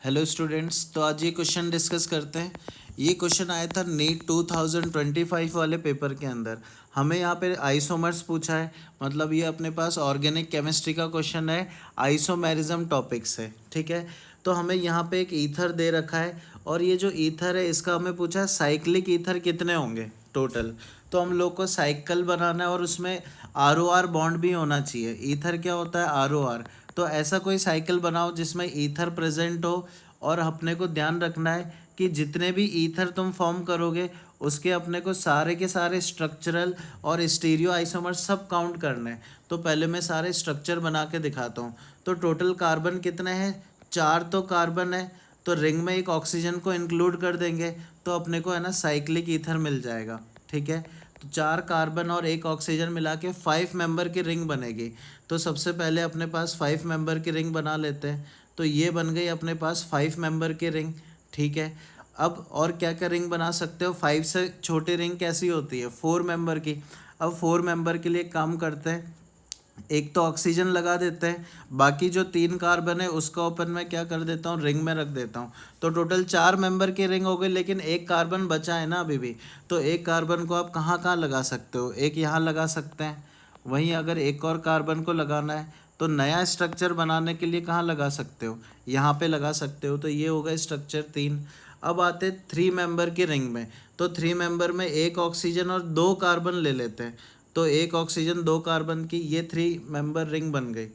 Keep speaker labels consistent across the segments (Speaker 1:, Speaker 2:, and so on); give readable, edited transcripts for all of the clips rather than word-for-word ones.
Speaker 1: Hello students, तो आज ये क्वेश्चन डिस्कस करते हैं। ये क्वेश्चन आया था नीट 2025 वाले पेपर के अंदर। हमें यहाँ पे आइसोमर्स पूछा है, मतलब ये अपने पास ऑर्गेनिक केमिस्ट्री का क्वेश्चन है, आइसोमेरिज्म टॉपिक से। ठीक है, तो हमें यहाँ पे एक ईथर दे रखा है और ये जो ईथर है इसका हमें पूछा है साइक्लिक ईथर कितने होंगे टोटल। तो हम लोग को साइकिल बनाना है और उसमें ROR बॉन्ड भी होना चाहिए। ईथर क्या होता है? ROR। तो ऐसा कोई साइकिल बनाओ जिसमें ईथर प्रेजेंट हो, और अपने को ध्यान रखना है कि जितने भी ईथर तुम फॉर्म करोगे उसके अपने को सारे के सारे स्ट्रक्चरल और स्टीरियो आइसोमर सब काउंट करने हैं। तो पहले मैं सारे स्ट्रक्चर बना के दिखाता हूँ। तो टोटल कार्बन कितने हैं? 4 तो कार्बन है, तो रिंग में एक ऑक्सीजन को इंक्लूड कर देंगे तो अपने को है ना साइक्लिक ईथर मिल जाएगा। ठीक है, तो 4 कार्बन और एक ऑक्सीजन मिला के 5 मेंबर की रिंग बनेगी। तो सबसे पहले अपने पास 5 मेंबर की रिंग बना लेते हैं। तो ये बन गई अपने पास 5 मेंबर की रिंग। ठीक है, अब और क्या क्या रिंग बना सकते हो? 5 से छोटी रिंग कैसी होती है? 4 मेंबर की। अब 4 मेंबर के लिए काम करते हैं, एक तो ऑक्सीजन लगा देते हैं, बाकी जो 3 कार्बन है उसका ओपन में क्या कर देता हूँ, रिंग में रख देता हूँ। तो टोटल 4 मेंबर की रिंग हो गई, लेकिन एक कार्बन बचा है ना अभी भी। तो एक कार्बन को आप कहाँ कहाँ लगा सकते हो? एक यहाँ लगा सकते हैं, वहीं अगर एक और कार्बन को लगाना है तो नया स्ट्रक्चर बनाने के लिए कहाँ लगा सकते हो? यहाँ पे लगा सकते हो। तो ये होगा स्ट्रक्चर 3। अब आते 3 मेंबर की रिंग में। तो 3 मेंबर में एक ऑक्सीजन और 2 कार्बन ले लेते हैं। तो एक ऑक्सीजन 2 कार्बन की ये 3 मेंबर रिंग बन गई।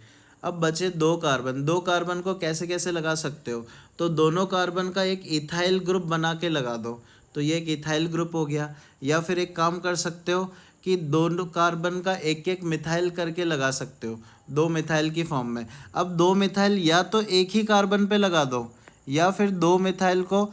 Speaker 1: अब बचे 2 कार्बन। 2 कार्बन को कैसे कैसे लगा सकते हो? तो दोनों कार्बन का एक इथाइल ग्रुप बना के लगा दो, तो ये एक इथाइल ग्रुप हो गया। या फिर एक काम कर सकते हो कि दोनों कार्बन का एक एक मिथाइल करके लगा सकते हो, 2 मिथाइल की फॉर्म में। अब 2 मिथाइल या तो एक ही कार्बन पे लगा दो, या फिर 2 मिथाइल को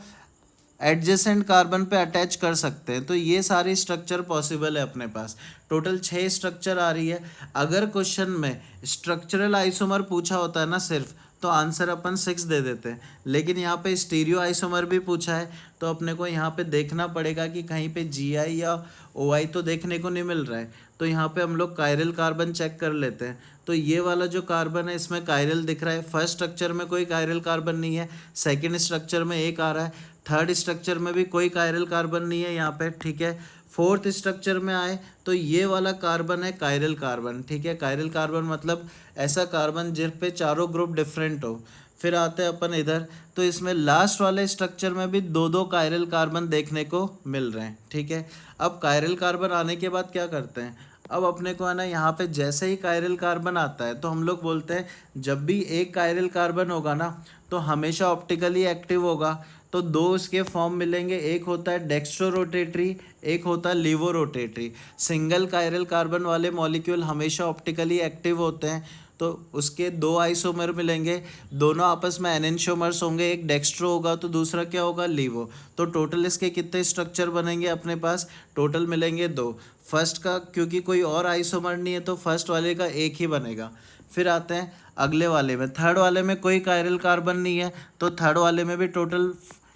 Speaker 1: एडजेसेंट कार्बन पे अटैच कर सकते हैं। तो ये सारी स्ट्रक्चर पॉसिबल है अपने पास। टोटल 6 स्ट्रक्चर आ रही है। अगर क्वेश्चन में स्ट्रक्चरल आइसोमर पूछा होता है ना सिर्फ, तो आंसर अपन 6 दे देते हैं। लेकिन यहाँ पे स्टीरियो आइसोमर भी पूछा है, तो अपने को यहाँ पे देखना पड़ेगा कि कहीं पे GI या OI तो देखने को नहीं मिल रहा है। तो यहाँ पे हम लोग कायरल कार्बन चेक कर लेते हैं। तो ये वाला जो कार्बन है इसमें कायरल दिख रहा है। फर्स्ट स्ट्रक्चर में कोई कायरल कार्बन नहीं है, सेकेंड स्ट्रक्चर में एक आ रहा है, थर्ड स्ट्रक्चर में भी कोई कायरल कार्बन नहीं है यहाँ पे। ठीक है, फोर्थ स्ट्रक्चर में आए तो ये वाला कार्बन है कायरल कार्बन। ठीक है, कायरल कार्बन मतलब ऐसा कार्बन जिस पे चारों ग्रुप डिफरेंट हो। फिर आते हैं अपन इधर, तो इसमें लास्ट वाले स्ट्रक्चर में भी 2 कायरल कार्बन देखने को मिल रहे हैं। ठीक है, अब कायरल कार्बन आने के बाद क्या करते हैं? अब अपने को है ना यहाँ पे जैसे ही कायरल कार्बन आता है तो हम लोग बोलते हैं जब भी एक कायरल कार्बन होगा ना तो हमेशा ऑप्टिकली एक्टिव होगा। तो 2 उसके फॉर्म मिलेंगे, एक होता है डेक्स्ट्रो रोटेटरी, एक होता है laevo rotatory. Single chiral carbon वाले मॉलिक्यूल हमेशा ऑप्टिकली एक्टिव होते हैं, तो उसके 2 आइसोमर मिलेंगे, दोनों आपस में एनेंशियोमर्स होंगे, एक डेक्स्ट्रो होगा तो दूसरा क्या होगा, लीवो। तो टोटल इसके कितने स्ट्रक्चर बनेंगे अपने पास? टोटल मिलेंगे 2। फर्स्ट का क्योंकि कोई और आइसोमर नहीं है तो फर्स्ट वाले का एक ही बनेगा। फिर आते हैं अगले वाले में, थर्ड वाले में कोई कायरल कार्बन नहीं है तो थर्ड वाले में भी टोटल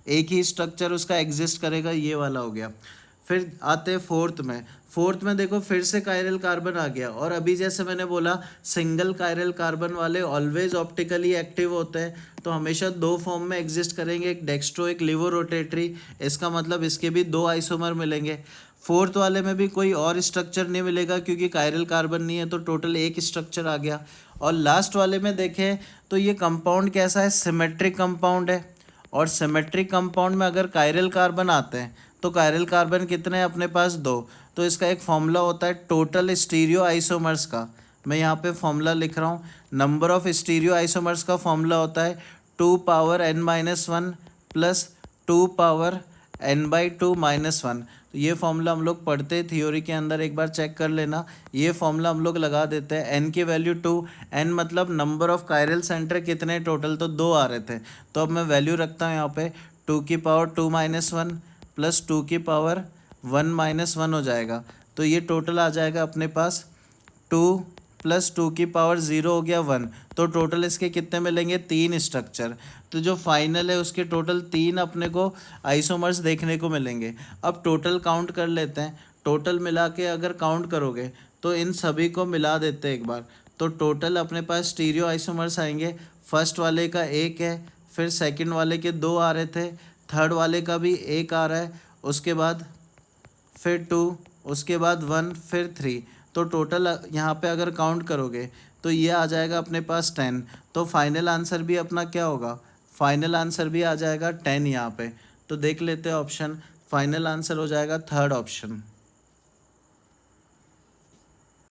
Speaker 1: एक ही स्ट्रक्चर उसका एग्जिस्ट करेगा, ये वाला हो गया। फिर आते हैं फोर्थ में। फोर्थ में देखो फिर से कायरल कार्बन आ गया, और अभी जैसे मैंने बोला सिंगल कायरल कार्बन वाले ऑलवेज ऑप्टिकली एक्टिव होते हैं, तो हमेशा 2 फॉर्म में एग्जिस्ट करेंगे, एक डेक्स्ट्रो एक लीवो रोटेटरी। इसका मतलब इसके भी 2 आइसोमर मिलेंगे। फोर्थ वाले में भी कोई और स्ट्रक्चर नहीं मिलेगा क्योंकि कायरल कार्बन नहीं है, तो टोटल एक स्ट्रक्चर आ गया। और लास्ट वाले में देखें तो ये कंपाउंड कैसा है? सिमेट्रिक कंपाउंड है। और सिमेट्रिक कंपाउंड में अगर कायरल कार्बन आते हैं तो कायरल कार्बन कितने हैं अपने पास? 2। तो इसका एक फॉर्मूला होता है टोटल स्टीरियो आइसोमर्स का। मैं यहाँ पे फॉर्मूला लिख रहा हूँ। नंबर ऑफ स्टीरियो आइसोमर्स का फॉर्मूला होता है 2 power n-1 plus 2 power n/2-1। तो ये फॉर्मूला हम लोग पढ़ते हैं थ्योरी के अंदर, एक बार चेक कर लेना। ये फॉर्मूला हम लोग लगा देते हैं। n की वैल्यू 2, n मतलब नंबर ऑफ कायरल सेंटर कितने टोटल, तो 2 आ रहे थे। तो अब मैं वैल्यू रखता हूँ यहाँ पे 2 की पावर 2-1 प्लस 2 की पावर 1-1 हो जाएगा। तो ये टोटल आ जाएगा अपने पास 2 प्लस 2 की पावर 0 हो गया 1। तो टोटल इसके कितने मिलेंगे? 3 स्ट्रक्चर। तो जो फाइनल है उसके टोटल 3 अपने को आइसोमर्स देखने को मिलेंगे। अब टोटल काउंट कर लेते हैं। टोटल मिला के अगर काउंट करोगे तो इन सभी को मिला देते हैं एक बार, तो टोटल अपने पास स्टीरियो आइसोमर्स आएंगे। फर्स्ट वाले का 1 है, फिर सेकंड वाले के 2 आ रहे थे, थर्ड वाले का भी 1 आ रहा है, उसके बाद फिर 2, उसके बाद 1, फिर 3। तो टोटल यहाँ पे अगर काउंट करोगे तो ये आ जाएगा अपने पास 10। तो फाइनल आंसर भी अपना क्या होगा, फाइनल आंसर भी आ जाएगा 10 यहाँ पे। तो देख लेते हैं ऑप्शन, फाइनल आंसर हो जाएगा थर्ड ऑप्शन।